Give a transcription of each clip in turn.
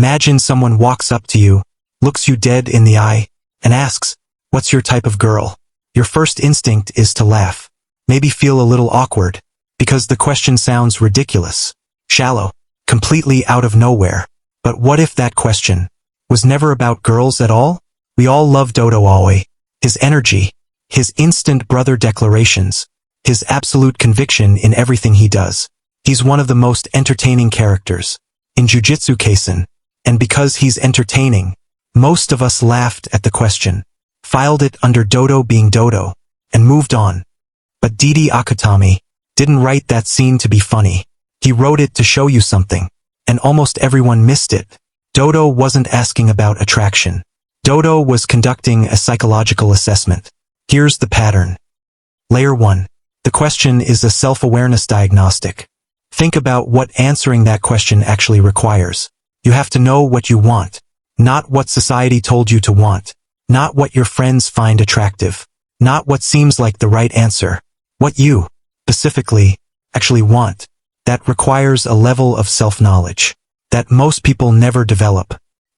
Imagine someone walks up to you, looks you dead in the eye, and asks, "What's your type of girl?" Your first instinct is to laugh, maybe feel a little awkward, because the question sounds ridiculous, shallow, completely out of nowhere. But what if that question was never about girls at all? We all love Todo Aoi. His energy, his instant brother declarations, his absolute conviction in everything he does. He's one of the most entertaining characters in Jujutsu Kaisen, and because he's entertaining, most of us laughed at the question, filed it under Dodo being Dodo, and moved on. But Didi Akutami didn't write that scene to be funny. He wrote it to show you something, and almost everyone missed it. Dodo wasn't asking about attraction. Dodo was conducting a psychological assessment. Here's the pattern. Layer 1. The question is a self-awareness diagnostic. Think about what answering that question actually requires. You have to know what you want, not what society told you to want, not what your friends find attractive, not what seems like the right answer. What you, specifically, actually want. That requires a level of self-knowledge that most people never develop,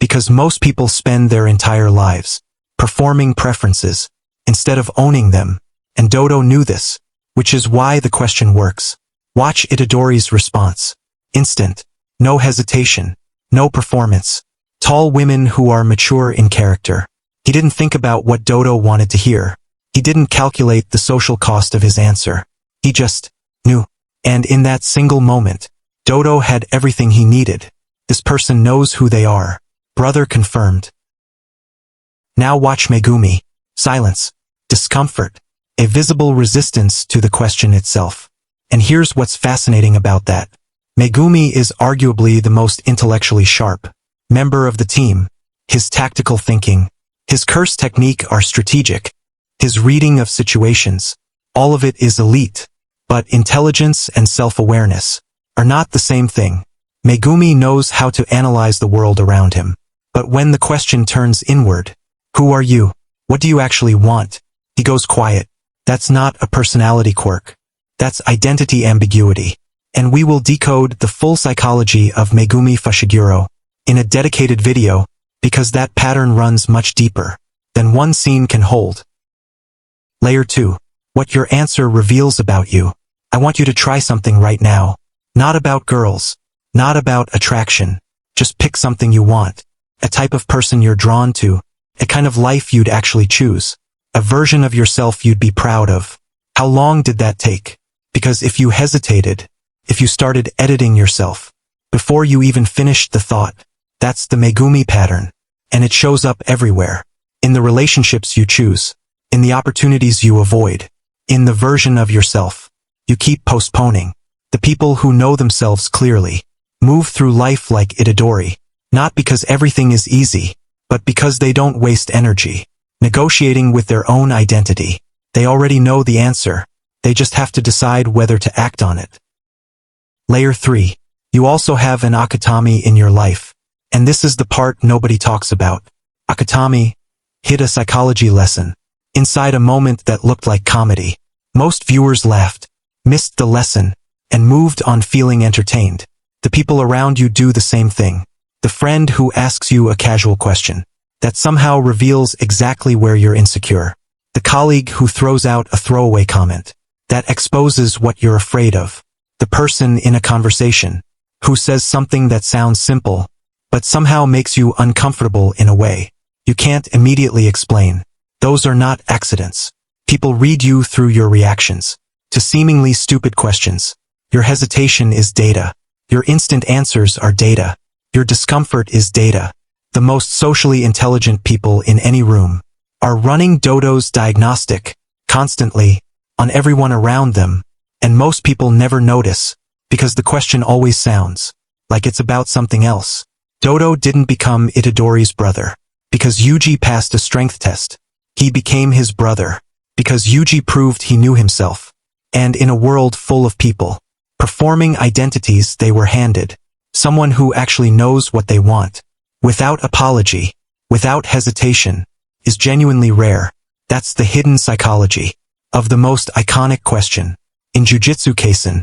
because most people spend their entire lives performing preferences instead of owning them, and Dodo knew this, which is why the question works. Watch Itadori's response. Instant. No hesitation. No performance. Tall women who are mature in character. He didn't think about what Dodo wanted to hear. He didn't calculate the social cost of his answer. He just knew. And in that single moment, Dodo had everything he needed. This person knows who they are. Brother confirmed. Now watch Megumi. Silence. Discomfort. A visible resistance to the question itself. And here's what's fascinating about that. Megumi is arguably the most intellectually sharp member of the team. His tactical thinking, his curse technique are strategic. His reading of situations, all of it is elite. But intelligence and self-awareness are not the same thing. Megumi knows how to analyze the world around him. But when the question turns inward, who are you? What do you actually want? He goes quiet. That's not a personality quirk. That's identity ambiguity. And we will decode the full psychology of Megumi Fushiguro in a dedicated video, because that pattern runs much deeper than one scene can hold. Layer 2. What your answer reveals about you. I want you to try something right now. Not about girls. Not about attraction. Just pick something you want. A type of person you're drawn to. A kind of life you'd actually choose. A version of yourself you'd be proud of. How long did that take? Because if you hesitated, if you started editing yourself, before you even finished the thought, that's the Megumi pattern. And it shows up everywhere. In the relationships you choose. In the opportunities you avoid. In the version of yourself you keep postponing. The people who know themselves clearly move through life like Itadori. Not because everything is easy, but because they don't waste energy negotiating with their own identity. They already know the answer. They just have to decide whether to act on it. Layer 3. You also have an Akutami in your life. And this is the part nobody talks about. Akutami hid a psychology lesson inside a moment that looked like comedy. Most viewers laughed, missed the lesson, and moved on feeling entertained. The people around you do the same thing. The friend who asks you a casual question that somehow reveals exactly where you're insecure. The colleague who throws out a throwaway comment that exposes what you're afraid of. The person in a conversation who says something that sounds simple, but somehow makes you uncomfortable in a way you can't immediately explain. Those are not accidents. People read you through your reactions to seemingly stupid questions. Your hesitation is data. Your instant answers are data. Your discomfort is data. The most socially intelligent people in any room are running Todo'S diagnostic constantly on everyone around them, and most people never notice because the question always sounds like it's about something else. Todo didn't become Itadori's brother because Yuji passed a strength test. He became his brother because Yuji proved he knew himself. And in a world full of people performing identities they were handed, someone who actually knows what they want, without apology, without hesitation, is genuinely rare. That's the hidden psychology of the most iconic question in Jujutsu Kaisen.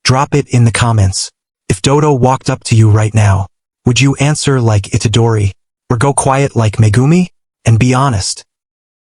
Drop it in the comments. If Todo walked up to you right now, Would you answer like Itadori, or go quiet like Megumi? And be honest,